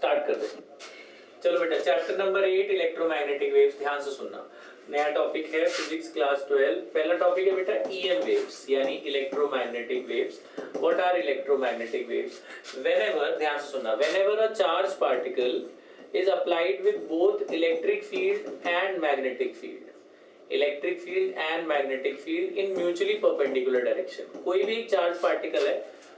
Start कर दो। चलो बेटा चैप्टर नंबर 8 इलेक्ट्रोमैग्नेटिक वेव्स, ध्यान से सुनना। नया टॉपिक है फिजिक्स क्लास 12। पहला टॉपिक है बेटा ईएम वेव्स यानी electromagnetic waves. What are electromagnetic waves? Whenever, ध्यान से सुनना, whenever a charge particle is applied with both electric field and magnetic field in mutually perpendicular direction। कोई भी चार्ज पार्टिकल है,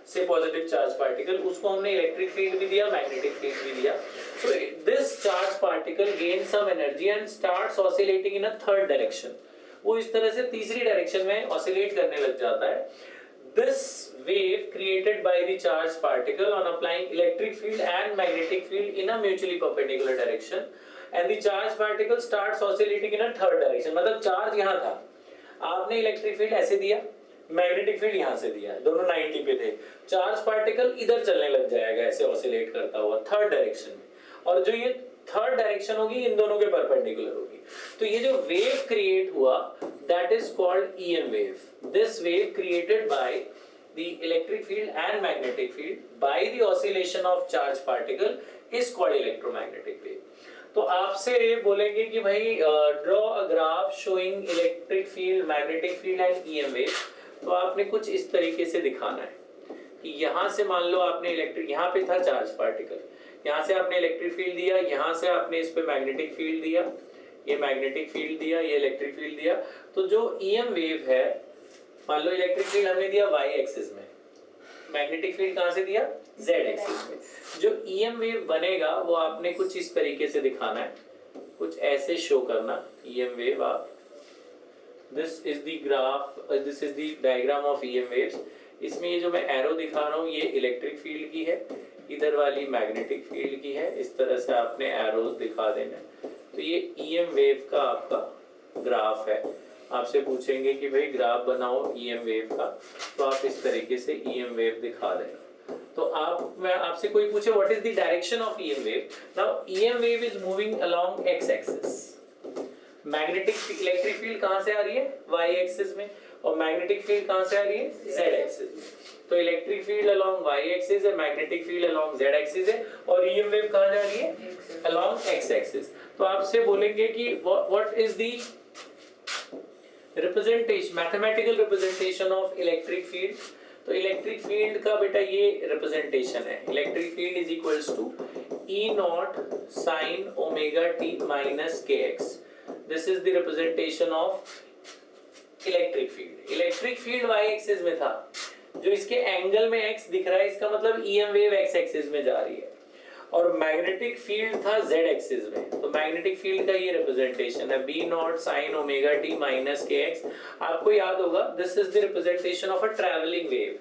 से पॉजिटिव चार्ज पार्टिकल, उसको हमने इलेक्ट्रिक फील्ड भी दिया, मैग्नेटिक फील्ड भी दिया। So this charge particle gain some energy and starts oscillating in a third direction. वो इस तरह से तीसरी डायरेक्शन में ऑसिलेट करने लग जाता है। This wave created by the charged particle on applying electric field and magnetic field in a mutually perpendicular direction, and the charged particle starts oscillating in a third direction। मतलब charge यहाँ था, आपने electric field ऐसे दिया, magnetic field यहाँ से दिया, दोनों 90 पे थे, चार्ज पार्टिकल इधर चलने लग जाएगा ऐसे ऑसिलेट करता हुआ थर्ड डायरेक्शन में, और जो ये थर्ड डायरेक्शन होगी इन दोनों के परपेंडिकुलर होगी। तो ये जो वेव क्रिएट हुआ that is called EM wave। This wave created by the electric field and magnetic field by the oscillation of charged particle is called electromagnetic wave। तो आपसे बोलेंगे कि भाई draw a graph showing electric field, magnetic field and EM wave। तो आपने कुछ इस तरीके से दिखाना है कि यहाँ से मान लो आपने इलेक्ट्रिक, यहाँ पे था चार्ज पार्टिकल, यहाँ से आपने इलेक्ट्रिक फील्ड दिया, यहाँ से आपने इस पे मैग्नेटिक फील्ड दिया, ये मैग्नेटिक फील्ड दिया, ये इलेक्ट्रिक फील्ड दिया। तो जो ईएम वेव है, मान लो इलेक्ट्रिक फील्ड हमने दिया y एक्सिस में, मैग्नेटिक फील्ड कहाँ से दिया, z एक्सिस में। जो ईएम वेव बनेगा वो आपने कुछ इस तरीके से दिखाना है, कुछ ऐसे शो करना ईएम वेव। आप this is the graph, this is the diagram of EM waves. इसमें ये जो मैं एरो दिखा रहा हूँ ये इलेक्ट्रिक फील्ड की है, इधर वाली मैग्नेटिक फील्ड की है। इस तरह से आपने एरोज दिखा देना। तो ये ईएम वेव का आपका ग्राफ है। आपसे पूछेंगे कि भाई ग्राफ बनाओ ईएम वेव का, तो आप इस तरीके से ईएम वेव दिखा देना। तो मैं आपसे कोई पूछे what is the direction of EM wave, now EM wave is moving along x axis. Magnetic electric field कहां से आ रही है, y एक्सिस में, और मैग्नेटिक फील्ड कहां से आ रही है, z एक्सिस में। तो electric field along y axis है, magnetic field along z axis है, और ईएम वेव कहां जा रही है, अलोंग x एक्सिस। तो आपसे बोलेंगे कि what is the representation, mathematical representation of electric field. तो इलेक्ट्रिक फील्ड का बेटा ये रिप्रेजेंटेशन है, electric field is equals to E naught sine omega t minus kx। This is the representation of electric field. Electric field y axis में था, जो इसके angle में x दिख रहा है, इसका मतलब ईएम वेव x एक्सिस में जा रही है, और मैग्नेटिक फील्ड था z एक्सिस में। तो मैग्नेटिक फील्ड का ये रिप्रेजेंटेशन है b not sine omega t minus kx। आपको याद होगा this is the representation of a travelling wave.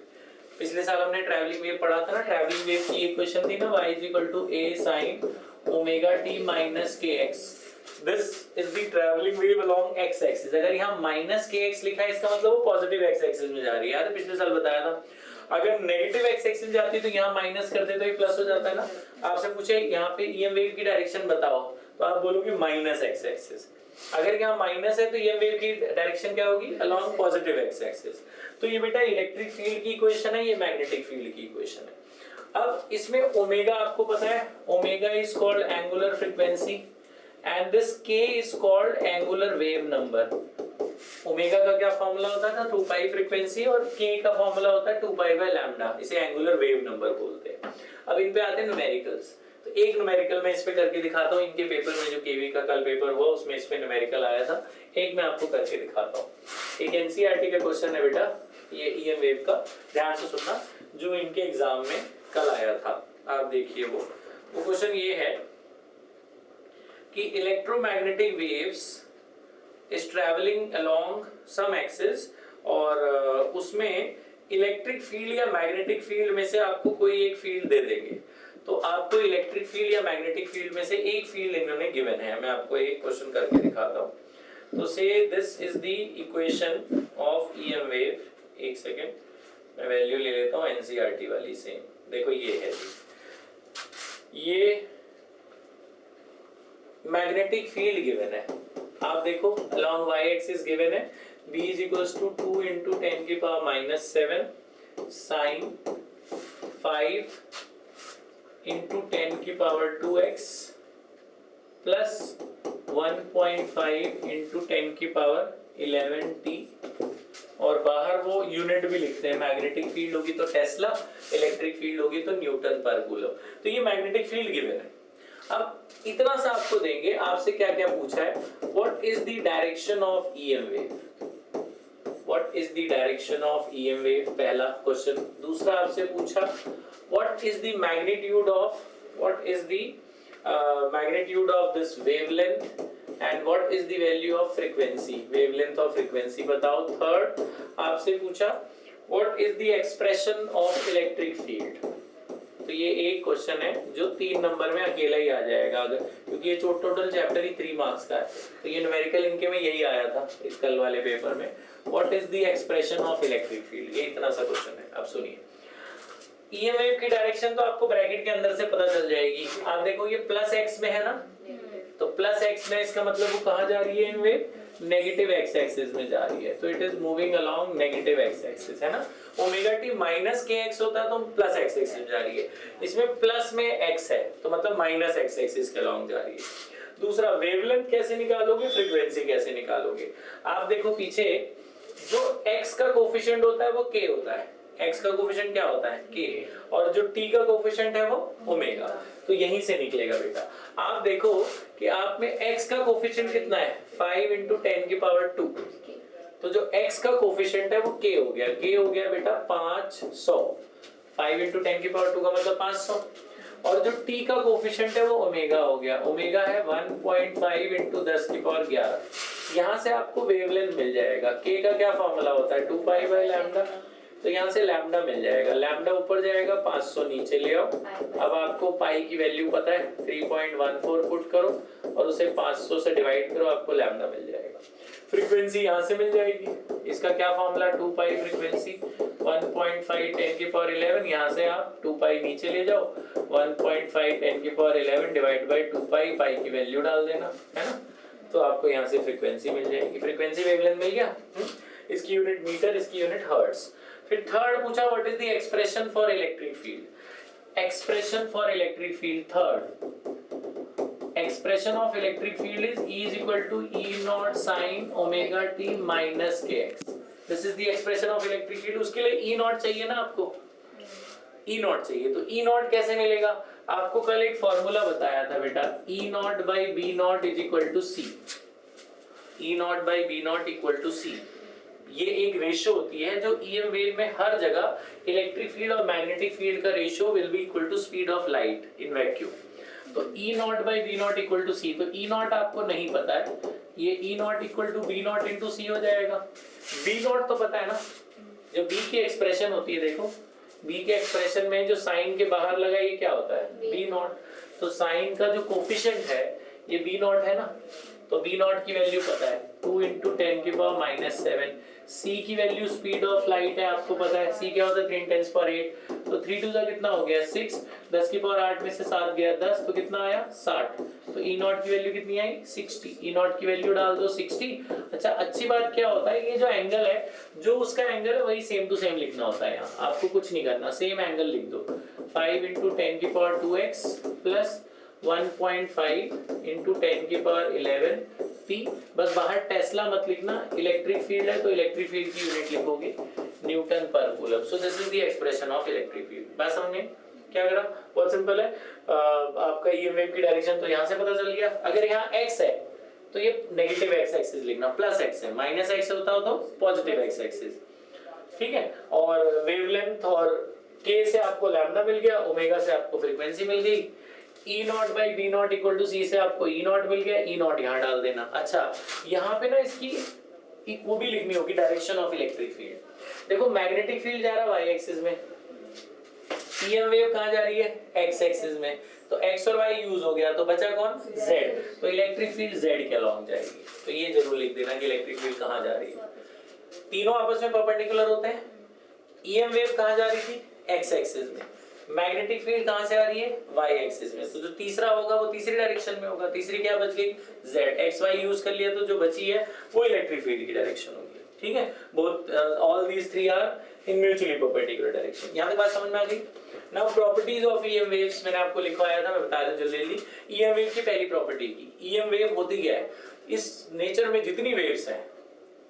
पिछले साल हमने ट्रैवलिंग वेव पढ़ा था ना, ट्रैवलिंग वेव की इक्वेशन थी ना y is equal to a sin omega t minus kx। This is the travelling wave along x axis. अगर यहाँ माइनस kx लिखा है, इसका मतलब वो पॉजिटिव x एक्सिस में जा रही है। याद है पिछले साल बताया था, अगर नेगेटिव x एक्सिस जाती तो यहाँ माइनस करते तो ये प्लस हो जाता है ना। आपसे पूछे यहाँ पे ईएम वेव की डायरेक्शन बताओ, तो आप बोलोगे माइनस x एक्सिस। अगर यहाँ माइनस है तो ईएम वेव की डायरेक्शन क्या होगी, अलोंग पॉजिटिव x एक्सिस। तो ये बेटा इलेक्ट्रिक फील्ड की इक्वेशन है, ये मैग्नेटिक फील्ड की इक्वेशन है। अब इसमें ओमेगा आपको पता है, omega is called angular frequency and this k is called angular wave number. Omega का क्या फॉर्मूला होता था, 2 पाई फ्रीक्वेंसी, और k का फॉर्मूला होता है 2 पाई बाय लैम्डा। इसे एंगुलर वेव नंबर बोलते हैं। अब इन पे आते हैं न्यूमेरिकल्स। तो एक न्यूमेरिकल मैं इस पे करके दिखाता हूँ, इनके पेपर में जो केवी का कल पेपर हुआ उसमें इस पे न्यूमेरिकल आया था, एक मैं आपको करके दिखाता हूँ। एक एनसीईआरटी का क्वेश्चन है बेटा, ये ईएम वेव का, ध्यान से सुनना, जो इनके एग्जाम में कल आया था। आप देखिए वो क्वेश्चन ये है कि electromagnetic waves is traveling along some axis, और उसमें इलेक्ट्रिक फील्ड या मैग्नेटिक फील्ड में से आपको कोई एक फील्ड दे देंगे। तो आपको इलेक्ट्रिक फील्ड या मैग्नेटिक फील्ड में से एक फील्ड इन्होंने गिवन है। मैं आपको एक क्वेश्चन करके दिखाता हूँ। तो से this is the equation of EM wave. एक सेकेंड मैं वैल्यू ले लेता हूँ एनसीईआरटी वाली से। देखो ये है, ये मैग्नेटिक फील्ड गिवन है। आप देखो along y axis given है b is equals to 2 into 10 की पावर minus 7 sin 5 into 10 की पावर 2x प्लस 1.5 इंटू 10 की पावर 11t, और बाहर वो यूनिट भी लिखते हैं, मैग्नेटिक फील्ड होगी तो टेस्ला, इलेक्ट्रिक फील्ड होगी तो न्यूटन पर कूलम। तो ये मैग्नेटिक फील्ड गिवन है। अब इतना सा आपको देंगे, आपसे क्या क्या पूछा है, what is the direction of EM wave, what is the direction of EM wave, पहला क्वेश्चन। दूसरा आपसे पूछा what is the magnitude of, what is the magnitude of this wavelength and what is the value of frequency, wavelength और frequency बताओ। Third आपसे पूछा what is the expression of electric field। तो ये एक क्वेश्चन है जो 3 नंबर में अकेला ही आ जाएगा, अगर क्योंकि ये टोटल चैप्टर ही 3 मार्क्स का है, तो ये न्यूमेरिकल इनके में यही आया था इस कल वाले पेपर में, what is the expression of electric field, ये इतना सा क्वेश्चन है। अब सुनिए, ईएम वेव की डायरेक्शन तो आपको ब्रैकेट के अंदर से पता चल जाएगी। आप देखो ये प्लस एक्स में है ना, तो प्लस एक्स में इसका मतलब वो कहाँ जा रही है, वेव नेगेटिव एक्स एक्सिस में जा रही है, तो it is moving along negative x axis, है ना। ओमेगा टी माइनस के एक्स होता है तो प्लस एक्स एक्सिस में जा रही है, इसमें प्लस में एक्स है तो मतलब माइनस एक्स एक्सिस के अलोंग जा रही है। दूसरा वेवलेंथ कैसे निकालोगे, फ्रीक्वेंसी कैसे निकालोगे। आप देखो पीछे जो एक्स का कोफिशिएंट होता है वो के होता है, x का कोफिशिएंट क्या होता है k, और जो t का कोफिशिएंट है वो ओमेगा, तो यहीं से निकलेगा बेटा। आप देखो कि आप में x का कोफिशिएंट कितना है, 5 इंटू 10 की पावर 2, तो जो x का कोफिशिएंट है वो k हो गया, k हो गया बेटा 500, 5 इंटू 10 की पावर 2 का मतलब 500, और जो t का कोफिशिएंट है वो ओमेगा हो गया, ओमेगा है 1.5 इंटू 10 की पावर 11। यहाँ से आपको वेवलेंथ मिल जाएगा, k का क्या फॉर्मूला होता है 2 पाई बाई लैम्डा, तो यहाँ से लैम्डा मिल जाएगा, लैम्डा ऊपर जाएगा 500 नीचे ले आओ। अब आपको पाई की वैल्यू पता है 3.14 पुट करो और उसे 500 से डिवाइड करो, आपको लैम्डा मिल जाएगा। फ्रीक्वेंसी यहाँ से मिल जाएगी, इसका क्या फॉर्मूला 2 पाई फ्रीक्वेंसी 1.5 10 की पावर 11, यहाँ से आप 2 पाई नीचे ले जाओ, 1.5 10 की पावर 11 डिवाइड बाई 2 पाई, पाई की वैल्यू डाल देना, है ना, तो आपको यहाँ से फ्रीक्वेंसी मिल जाएगी। फ्रीक्वेंसी वेवलेंथ मिल गया, इसकी यूनिट मीटर, इसकी यूनिट हर्ट्ज। फिर थर्ड पूछा what is the expression for electric field, expression for electric field, third expression of electric field is E is equal to E naught sin omega t minus kx, this is the expression of electric field. उसके लिए E naught चाहिए ना आपको, E naught चाहिए, तो E naught कैसे मिलेगा, आपको कल एक फॉर्मूला बताया था बेटा, E naught by B naught is equal to C, E naught by B naught equal to C। ये एक रेशियो होती है जो ईएम वेव में हर जगह इलेक्ट्रिक फील्ड और मैग्नेटिक फील्ड का ratio will be equal to speed of light in vacuum, तो E naught by B naught equal to C, तो E नॉट आपको नहीं पता है, ये E naught equal to B naught into C हो जाएगा। B नॉट तो पता है ना, जो B की एक्सप्रेशन होती है, देखो B के एक्सप्रेशन में जो साइन के बाहर लगा ये क्या होता है B नॉट, तो साइन का जो कोफिशिएंट है ये B नॉट है ना, तो B नॉट की वैल्यू पता है 2 इंटू 10 की पावर -7, C की वैल्यू स्पीड ऑफ लाइट है आपको पता है, C क्या होता है 3 10 पावर 8, तो 3 2 का कितना हो गया 6, 10 की पावर 8 में से 7 गया 10, तो कितना आया 60, तो E नॉट की वैल्यू कितनी आई 60, E नॉट की वैल्यू डाल दो 60। अच्छा अच्छी बात क्या होता है, ये जो एंगल है जो उसका एंगल है वही सेम टू सेम लिखना होता है, यहाँ आपको कुछ नहीं करना, सेम एंगल लिख दो, 5 इंटू 10 की पावर 2x प्लस 1.5 इंटू 10 की पावर 11 p, बस बाहर टेस्ला मत लिखना, इलेक्ट्रिक फील्ड है तो इलेक्ट्रिक फील्ड की यूनिट लिखोगे न्यूटन पर coulomb. So this is the expression of electric field. बस हमने क्या करा, बहुत सिंपल है, आपका ईएम वेव की डायरेक्शन तो यहाँ से पता चल गया, अगर यहाँ x है तो ये नेगेटिव x एक्सिस लिखना, प्लस x है, माइनस x होता हो तो पॉजिटिव x एक्सिस, ठीक है, और वेवलेंथ और k से आपको लैम्डा मिल गया, ओमेगा से आपको फ्रीक्वेंसी मिल गई, E naught by B naught equal to C से आपको E नॉट मिल गया, E नॉट यहाँ डाल देना। अच्छा यहाँ पे ना इसकी वो भी लिखनी होगी डायरेक्शन ऑफ इलेक्ट्रिक फील्ड। देखो मैग्नेटिक फील्ड जा रहा है y एक्सिस में, ईएम वेव कहाँ जा रही है x एक्सिस में, तो x और y यूज हो गया तो बचा कौन z, तो इलेक्ट्रिक फील्ड z के अलॉन्ग जाएगी, तो ये जरूर लिख देना कि इलेक्ट्रिक फील्ड कहाँ जा रही है, तीनों आपस में परपेंडिकुलर होते हैं। ईएम वेव कहाँ जा रही थी x एक्सिस में, मैग्नेटिक फील्ड कहां से आ रही है y एक्सिस में, तो जो तीसरा होगा वो तीसरी डायरेक्शन में होगा, तीसरी क्या बच गई z, x y यूज कर लिया तो जो बची है वो इलेक्ट्रिक फील्ड की डायरेक्शन होगी। ठीक है, both all these three are in mutually perpendicular direction. यहाँ तक बात समझ में आ गई। Now properties of EM waves मैंने आपको लिखवाया था, मैं बता दूं जल्दी। ईएम वेव की पहली प्रॉपर्टी की, ईएम वेव होती क्या है, इस नेचर में जितनी वेव्स हैं,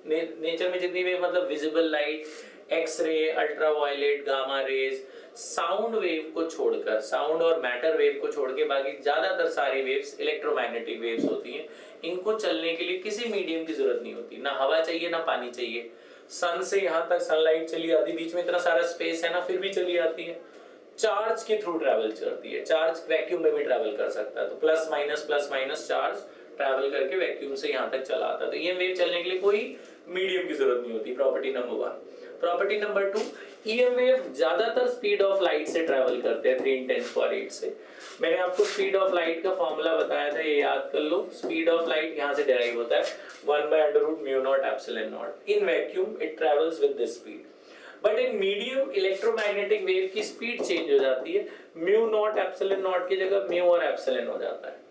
नेचर में जितनी वेव मतलब visible light, X ray, ultraviolet, gamma rays, sound wave को छोड़कर, साउंड और मैटर वेव को छोड़ के बाकी ज्यादातर सारी वेव्स इलेक्ट्रोमैग्नेटिक वेव्स होती हैं। इनको चलने के लिए किसी मीडियम की जरूरत नहीं होती, ना हवा चाहिए ना पानी चाहिए। सन से यहाँ तक सनलाइट चली आती, बीच में इतना सारा स्पेस है ना, फिर भी चली आती है। चार्ज के थ्रू ट्रैवल करती है, चार्ज वैक्यूम में भी ट्रैवल कर सकता है, तो प्लस माइनस चार्ज ट्रैवल करके वैक्यूम से यहाँ तक चला आता है। तो ये वेव चलने के लिए कोई मीडियम की जरूरत नहीं होती, property number 1। Property number 2, EM wave ज्यादातर स्पीड ऑफ लाइट से ट्रैवल करते हैं, 3 × 10⁸ से। मैंने आपको स्पीड ऑफ लाइट का फॉर्मूला बताया था, ये याद कर लो। स्पीड ऑफ लाइट यहाँ से डेराइव होता है 1/√μ0ε0। In vacuum it travels with this speed, but in medium electromagnetic wave की स्पीड चेंज हो जाती है, μ0ε0 की जगह μ और एप्सिलॉन हो जाता है।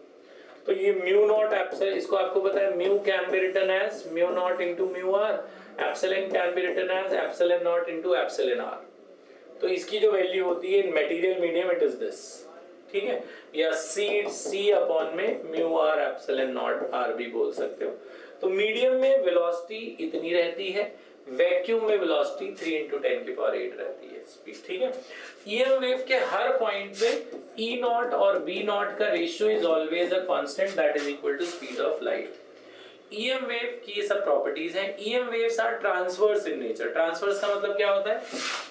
तो ये μ0 एप्सिलॉन, इसको आपको पता है μ can be written as μ0 × μr, epsilon can be written as ε0 × εr। तो इसकी जो वैल्यू होती है in material medium it is this, ठीक है, या c अपॉन में μr ε0 r भी बोल सकते हो। तो मीडियम में वेलोसिटी इतनी रहती है, वैक्यूम में वेलोसिटी 3 × 10⁸ रहती है स्पीड, ठीक है। ईएम वेव के हर पॉइंट पे E0 और B0 का ratio is always a constant that is equal to speed of light. EM wave की ये सब प्रॉपर्टीज हैं। EM waves are transverse in nature. Transverse का मतलब क्या होता है,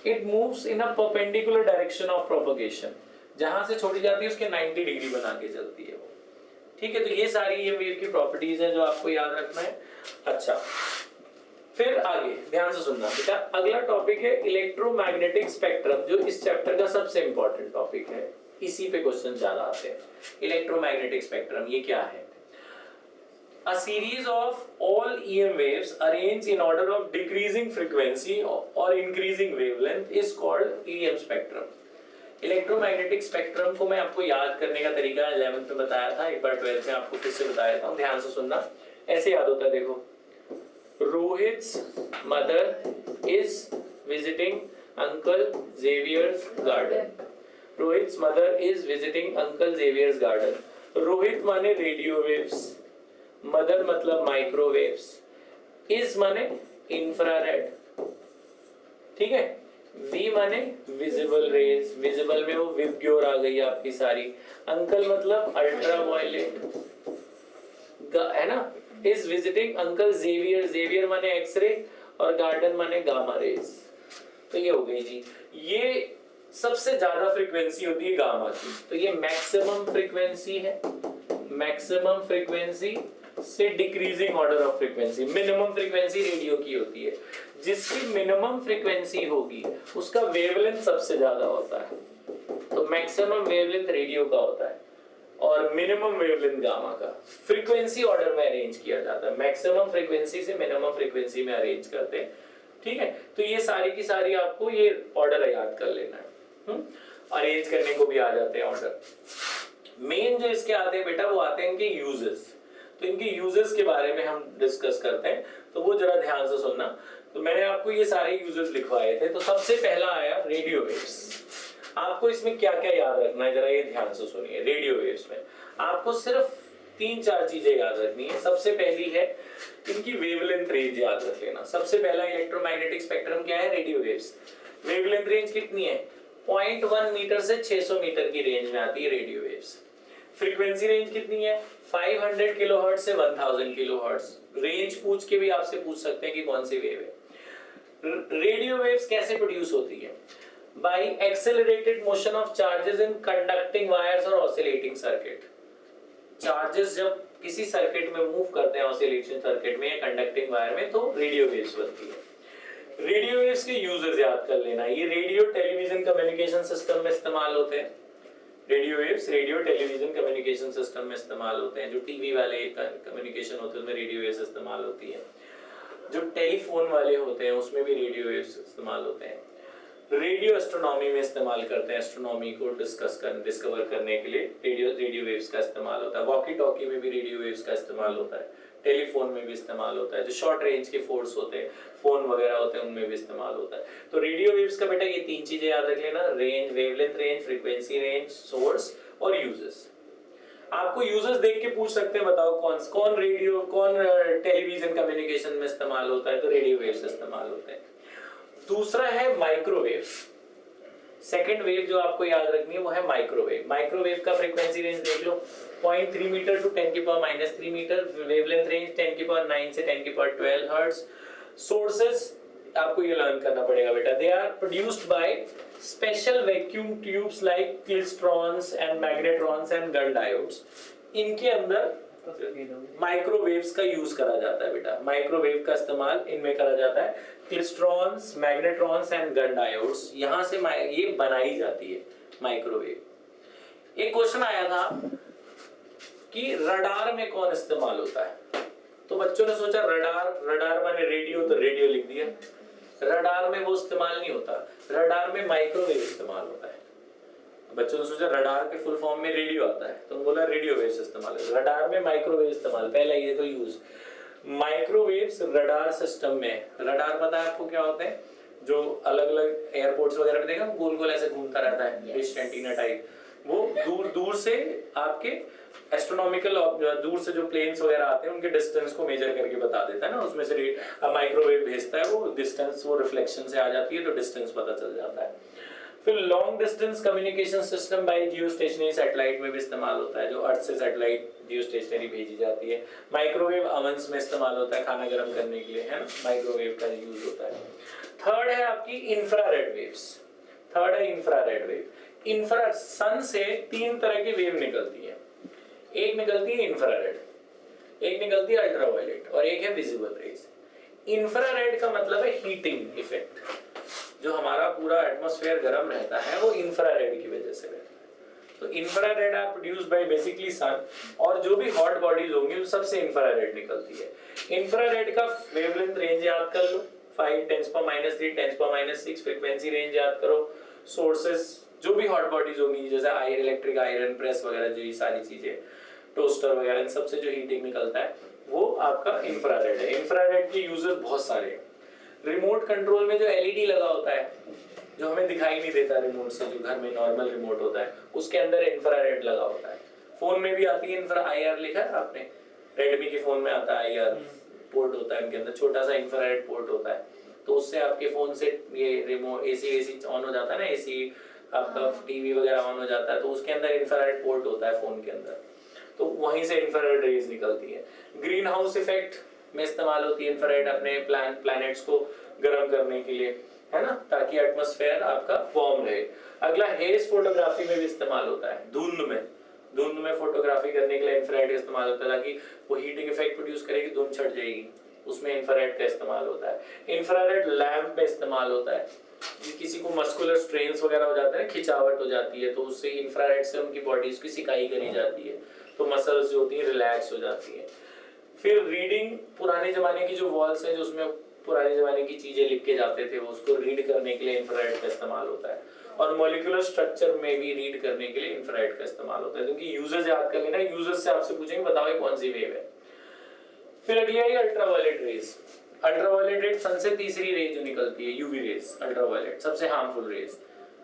it moves in a perpendicular direction of propagation, जहां से छोड़ी जाती है उसके 90 डिग्री बना के चलती है वो, ठीक है। तो ये सारी ईएम वेव की प्रॉपर्टीज हैं जो आपको याद रखना है। अच्छा, फिर आगे ध्यान से सुनना बेटा, अगला टॉपिक है इलेक्ट्रोमैग्नेटिक स्पेक्ट्रम, जो इस चैप्टर का सबसे इंपॉर्टेंट टॉपिक है। इसी पे क्वेश्चन ज्यादा आते हैं। इलेक्ट्रोमैग्नेटिक स्पेक्ट्रम ये क्या है? A series of all EM waves arranged in order of decreasing frequency or increasing wavelength is called EM spectrum. Electromagnetic spectrum को मैं आपको याद करने का तरीका 11th में बताया था, एक बार 12th में आपको फिर से बताया था, ध्यान से सुनना। ऐसे याद होता है, देखो, Rohit's mother is visiting Uncle Xavier's garden. Rohit's mother is visiting Uncle Xavier's garden. Rohit माने रेडियो वेव्स, मदर मतलब माइक्रोवेव्स, इज माने इंफ्रारेड, ठीक है, वी माने विजिबल रेज, विजिबल में वो विबग्योर आ गई आपकी सारी, अंकल मतलब अल्ट्रावायलेट है ना, is visiting uncle Xavier, Xavier माने एक्सरे और गार्डन माने गामा रेज। तो ये हो गई जी। ये सबसे ज्यादा फ्रीक्वेंसी होती है गामा की, तो ये मैक्सिमम फ्रीक्वेंसी है। मैक्सिमम फ्रीक्वेंसी से decreasing order of frequency, minimum frequency radio की होती है। जिसकी मिनिमम फ्रीक्वेंसी होगी उसका वेवलेंथ सबसे ज्यादा होता है, तो मैक्सिमम वेवलेंथ रेडियो का होता है और मिनिमम वेवलेंथ गामा का। फ्रीक्वेंसी ऑर्डर में अरेंज किया जाता है, मैक्सिमम फ्रीक्वेंसी से मिनिमम फ्रीक्वेंसी में अरेंज करते हैं, ठीक है। तो ये सारी की सारी आपको ये ऑर्डर याद कर लेना है। अरेंज करने को भी आ जाते हैं ऑर्डर। मेन जो इसके आते हैं बेटा वो आते हैं इनके यूजेस, तो इनके यूजेस के बारे में हम डिस्कस करते हैं, तो वो जरा ध्यान से सुनना। तो मैंने आपको ये सारे यूजेस लिखवाए थे। तो सबसे पहला आया रेडियो वेव्स। आपको इसमें क्या क्या याद रखना है जरा ये ध्यान से सुनिए। रेडियो वेव्स में आपको सिर्फ 3-4 चीजें याद रखनी है। सबसे पहली है इनकी वेवलेंथ रेंज याद रख लेना। सबसे पहला इलेक्ट्रोमैग्नेटिक स्पेक्ट्रम क्या है? Radio waves. वेवलेंथ रेंज कितनी है? 0.1 मीटर से 600 मीटर की रेंज में आती है रेडियो वेव्स। फ्रीक्वेंसी रेंज कितनी है? 500 किलोहर्ट्ज से 1000 किलोहर्ट्ज। रेंज पूछ के भी आपसे पूछ सकते हैं कि कौन सी वेव है। रेडियो वेव्स कैसे प्रोड्यूस होती है? By accelerated motion of charges in conducting wires और ऑसिलेटिंग सर्किट। चार्जेस जब किसी सर्किट में मूव करते हैं, ऑसिलेशन सर्किट में या कंडक्टिंग वायर में, तो रेडियो वेव्स बनती है। रेडियो वेव्स के यूजेस याद कर लेना। ये रेडियो टेलीविजन कम्युनिकेशन सिस्टम में इस्तेमाल होते हैं। Radio waves radio television communication system में इस्तेमाल होते हैं। जो टीवी वाले कम्युनिकेशन होते हैं उसमें रेडियो वेव्स इस्तेमाल होती है। जो टेलीफोन वाले होते हैं उसमें भी रेडियो वेव्स इस्तेमाल होते हैं। रेडियो एस्ट्रोनॉमी में इस्तेमाल करते हैं, एस्ट्रोनॉमी को डिस्कवर करने के लिए रेडियो वेव्स का इस्तेमाल होता है। वॉकी टॉकी में भी रेडियो वेव्स का इस्तेमाल होता है। टेलीफोन में भी इस्तेमाल होता है, जो शॉर्ट रेंज के फोर्स होते हैं, फोन वगैरह होते हैं, उनमें भी इस्तेमाल होता है। तो रेडियो वेव्स का बेटा ये तीन चीजें याद रख लेना, range, wavelength range, frequency range, source और यूजेस। आपको यूजर्स देख के पूछ सकते हैं, बताओ कौन रेडियो, कौन टेलीविजन कम्युनिकेशन में इस्तेमाल होता है, तो रेडियो वेव्स इस्तेमाल होते हैं। दूसरा है माइक्रोवेव्स। सेकंड वेव जो आपको याद रखनी है वो है माइक्रोवेव। माइक्रोवेव का फ्रीक्वेंसी रेंज देख लो, 0.3 metre to 10⁻³ metre, wavelength range 10⁻9 से 10⁻12 हर्ट्ज। सोर्सेस आपको ये लर्न करना पड़ेगा बेटा, they are produced by special vacuum tubes like klystrons and magnetrons and gun diodes. इनके अंदर माइक्रोवेव्स का यूज करा जाता है बेटा, माइक्रोवेव का इस्तेमाल इनमें करा जाता है। क्लिस्ट्रॉन्स, मैग्नेट्रॉन्स एंड गन डायोड्स, यहां से ये बनाई जाती है माइक्रोवेव। एक क्वेश्चन आया था कि रडार में कौन इस्तेमाल होता है, तो बच्चों ने सोचा रडार माने रेडियो, तो रेडियो लिख दिया। रडार में वो इस्तेमाल नहीं होता, रडार में माइक्रोवेव इस्तेमाल होता है। बच्चों ने सोचा रडार के फुल फॉर्म में रेडियो आता है, तो बोला रेडियो वेव्स इस्तेमाल है, रडार में माइक्रोवेव इस्तेमाल। पहला ये तो यूज माइक्रोवेव्स रडार सिस्टम में। रडार पता है आपको क्या होते हैं, जो अलग अलग एयरपोर्ट्स वगैरह पे देखा गोल गोल ऐसे घूमता रहता है, डिश एंटीना टाइप, वो दूर दूर से आपके एस्ट्रोनॉमिकल, दूर से जो प्लेन्स वगैरह आते हैं उनके डिस्टेंस को मेजर करके बता देता है ना, उसमें से माइक्रोवेव भेजता है, वो डिस्टेंस, वो रिफ्लेक्शन से आ जाती है तो डिस्टेंस पता चल जाता है। फिर long distance communication system by geostationary satellite में भी इस्तेमाल होता है, जो अर्थ से सैटेलाइट जियोस्टेशनरी भेजी जाती है। माइक्रोवेव ओवन्स में इस्तेमाल होता है, खाना गर्म करने के लिए, है ना, माइक्रोवेव का यूज होता है। थर्ड है आपकी इंफ्रारेड वेव्स। थर्ड है इंफ्रारेड वेव। इंफ्रा सन से तीन तरह की वेव निकलती है, एक निकलती है इंफ्रारेड, एक निकलती है अल्ट्रावायलेट और एक है विजिबल रेज। इंफ्रारेड का मतलब है हीटिंग इफेक्ट, जो हमारा पूरा एटमॉस्फेयर गर्म रहता है वो इंफ्रारेड की वजह से रहता है। तो infrared are produced by basically sun, और जो भी हॉट बॉडीज होंगी उन सबसे इंफ्रारेड निकलती है। इंफ्रारेड का वेवलेंथ रेंज याद कर लो, 5 10⁻³ 10⁻6। फ्रीक्वेंसी रेंज याद करो। सोर्सेस जो भी हॉट बॉडीज होंगी, जैसे इलेक्ट्रिक आयरन प्रेस वगैरह, जो ये सारी चीजें, टोस्टर वगैरह, इन सबसे जो हीटिंग निकलता है वो आपका इंफ्रारेड है। इंफ्रारेड के यूजेस बहुत सारे हैं। रिमोट कंट्रोल में जो एलईडी लगा होता है, जो हमें दिखाई नहीं देता रिमोट से, जो घर में नॉर्मल रिमोट होता है, उसके अंदर इंफ्रारेड लगा होता है। फोन में भी आती है इंफ्रा, IR लिखा है आपने, रेडमी के फोन में आता है IR पोर्ट होता है, उनके अंदर छोटा सा इंफ्रारेड पोर्ट होता है, तो उससे आपके फोन से ये रिमोट एसी ऑन हो जाता है ना, एसी आपका टीवी वगैरह ऑन हो जाता है, तो उसके अंदर इंफ्रारेड पोर्ट होता है फोन के अंदर, तो वहीं से इंफ्रारेड रेज निकलती है। ग्रीन हाउस इफेक्ट में इस्तेमाल होती है इंफ्रारेड, अपने प्लैनेट्स को गर्म करने के लिए, है ना, ताकि एटमॉस्फेयर आपका वार्म रहे। अगला हेज फोटोग्राफी में भी इस्तेमाल होता है, धुंध में फोटोग्राफी करने के लिए इंफ्रारेड इस्तेमाल होता है, ताकि वो हीटिंग इफेक्ट प्रोड्यूस करेगी, धुंध छट जाएगी, उसमें इंफ्रारेड का इस्तेमाल होता है। इंफ्रारेड लैंप में इस्तेमाल होता है, किसी को मस्कुलर स्ट्रेन्स वगैरह हो जाते हैं, खिंचावट हो जाती है, तो उससे इंफ्रारेड से उनकी बॉडीज की सिकाई करी जाती है, तो मसल्स जो होती है रिलैक्स हो जाती है। फिर रीडिंग, पुराने जमाने की जो वॉल्स है, जो उसमें पुराने जमाने की चीजें लिख के जाते थे, वो उसको रीड करने के लिए इंफ्रारेड का इस्तेमाल होता है। और मॉलिक्यूलर स्ट्रक्चर में भी रीड करने के लिए इंफ्रारेड का इस्तेमाल होता है। क्योंकि यूजर्स याद कर लेना, यूजर्स से आपसे पूछेंगे बताओ ये कौन सी वेव है। फिर अगली आई ultraviolet rays. Ultraviolet rays sun से तीसरी रेज जो निकलती है, यूवी रेज, अल्ट्रावायलेट सबसे हार्मफुल रेज।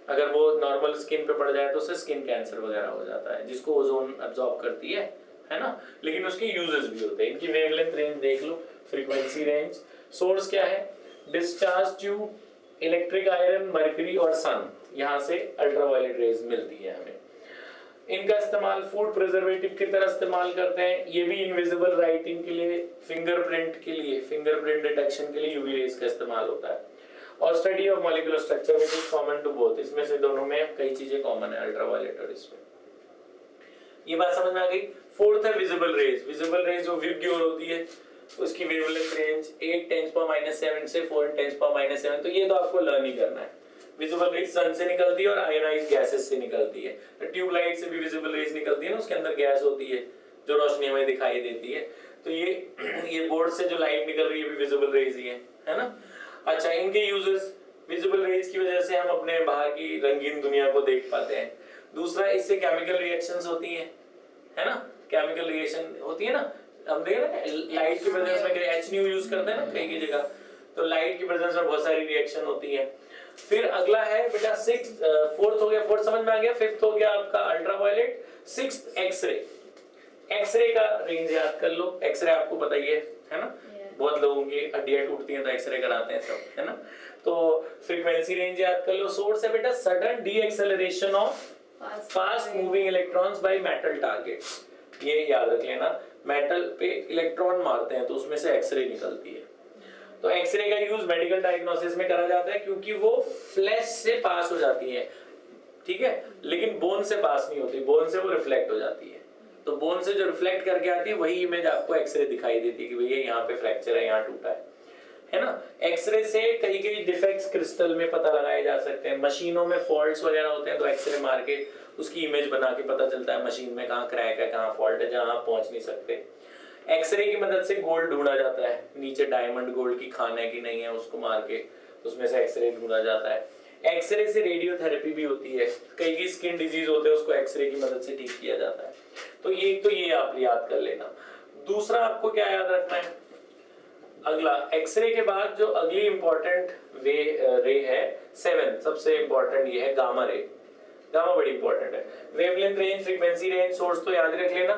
अगर वो नॉर्मल स्किन पे पड़ जाए तो उससे स्किन कैंसर वगैरह हो जाता है, जिसको ओजोन अब्सॉर्ब करती है ना, लेकिन उसके यूजेस भी होते हैं। इनकी वेवलेंथ रेंज देख लो, फ्रीक्वेंसी रेंज। सोर्स क्या है, discharge tube, electric iron, mercury और सन, यहाँ से अल्ट्रावायलेट रेज मिलती है हमें। इनका इस्तेमाल फूड प्रिजर्वेटिव की तरह इस्तेमाल करते हैं। ये भी इनविजिबल राइटिंग के लिए, फिंगरप्रिंट के लिए, फिंगरप्रिंट डिटेक्शन के लिए यूवी रेज का इस्तेमाल होता है। और study of molecular structure which is common to both, इसमें से दोनों में कई चीजें कॉमन है, अल्ट्रावायलेट और इसमें। ये बात समझ में आ गई। फोर्थ है विजिबल रेज। विजिबल रेज जो विबग्योर होती है, उसकी वेवलेंथ रेंज 8 10⁻7 से 4 10⁻7, तो ये तो आपको लर्न ही करना है। विजिबल रेज सन से निकलती है और आयोनाइज्ड गैसेस से निकलती है। ट्यूबलाइट से भी विजिबल रेज निकलती है ना, उसके अंदर गैस होती है जो रोशनी हमें दिखाई देती है। तो ये बोर्ड से जो लाइट निकल रही है भी विजिबल रेज ही है ना। अच्छा, इनके यूजेस, विजिबल रेज की वजह से हम अपने बाहर की रंगीन दुनिया को देख पाते हैं। दूसरा, इससे केमिकल रिएक्शंस होती हैं, है ना, केमिकल रिएक्शन होती है ना, हम देख रहे हैं लाइट की प्रेजेंस में एच न्यू यूज करते हैं ना कई की जगह, तो लाइट की प्रेजेंस में बहुत सारी रिएक्शन होती है। फिर अगला है बेटा फोर्थ हो गया, फोर्थ समझ में आ गया। फिफ्थ हो गया आपका अल्ट्रावायलेट, सिक्स्थ एक्सरे। एक्सरे का रेंज याद कर लो, एक्सरे आपको पता ही है ना, बहुत लोगों की हड्डियां टूटती हैं तो एक्सरे कराते हैं सब, है ना। तो फ्रीक्वेंसी रेंज याद कर लो। सोर्स है बेटा sudden D acceleration of fast moving electrons by metal targets, ये याद रख लेना। मेटल पे इलेक्ट्रॉन मारते हैं तो उसमें से एक्सरे निकलती है। तो एक्सरे का यूज मेडिकल डायग्नोसिस में करा जाता है क्योंकि वो फ्लैश से पास हो जाती है, ठीक है, लेकिन बोन से पास नहीं होती, बोन से वो रिफ्लेक्ट हो जाती है। तो बोन से जो रिफ्लेक्ट करके आती है वही इमेज आपको एक्सरे दिखाई देती है कि भैया यहाँ पे फ्रैक्चर है, यहाँ टूटा है ना। एक्सरे से कई कई डिफेक्ट्स क्रिस्टल में पता लगाए जा सकते हैं। मशीनों में फॉल्ट्स वगैरह होते हैं तो एक्सरे मार के उसकी इमेज बना के पता चलता है मशीन में कहाँ क्रैक है, कहाँ फॉल्ट है, जहाँ आप पहुंच नहीं सकते। एक्सरे की मदद से गोल्ड ढूंढा जाता है, नीचे डायमंड गोल्ड की खान है कि नहीं है उसको मार के उसमें से एक्सरे ढूंढा जाता है। एक्सरे से रेडियोथेरेपी भी होती है, कई की स्किन डिजीज होते हैं उसको एक्सरे की मदद से ठीक किया जाता है। तो ये आप याद कर लेना। दूसरा आपको क्या याद रखना है, अगला एक्सरे के बाद जो अगली इंपॉर्टेंट रे है, 7 सबसे इंपॉर्टेंट ये है गामा रे। गामा बड़ी इंपॉर्टेंट है। Wavelength range, frequency range, source तो याद रख लेना।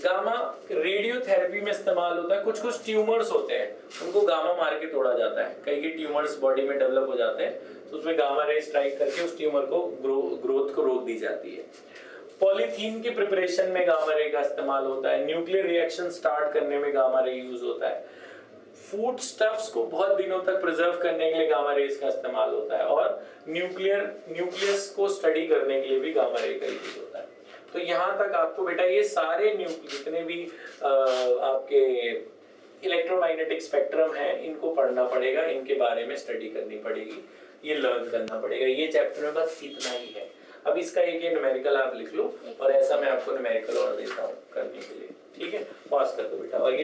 गामा रेडियोथेरेपी में इस्तेमाल होता है। कुछ कुछ ट्यूमर्स होते हैं उनको गामा मार के तोड़ा जाता है, कई के ट्यूमर्स बॉडी में डेवलप हो जाते हैं तो उसमें गामा रे स्ट्राइक करके उस ट्यूमर को ग्रोथ को रोक दी जाती है। पॉलीथीन की प्रिपरेशन में गामा रे का इस्तेमाल होता है। न्यूक्लियर रिएक्शन स्टार्ट करने में गामा रे यूज होता है। फूड स्टफ्स को बहुत दिनों तक प्रिजर्व करने के लिए गामा रेज का इस्तेमाल होता है। और न्यूक्लियस को स्टडी करने के लिए भी गामा रे का यूज होता है। तो यहाँ तक आपको बेटा ये सारे जितने भी आपके इलेक्ट्रोमैग्नेटिक स्पेक्ट्रम है इनको पढ़ना पड़ेगा, इनके बारे में स्टडी करनी पड़ेगी, ये लर्न करना पड़ेगा। ये चैप्टर में बस इतना ही है। अब इसका एक ये न्यूमेरिकल आप लिख लो और ऐसा मैं आपको न्यूमेरिकल और देता हूँ करने के लिए, ठीक है। पास कर दो बेटा। और ये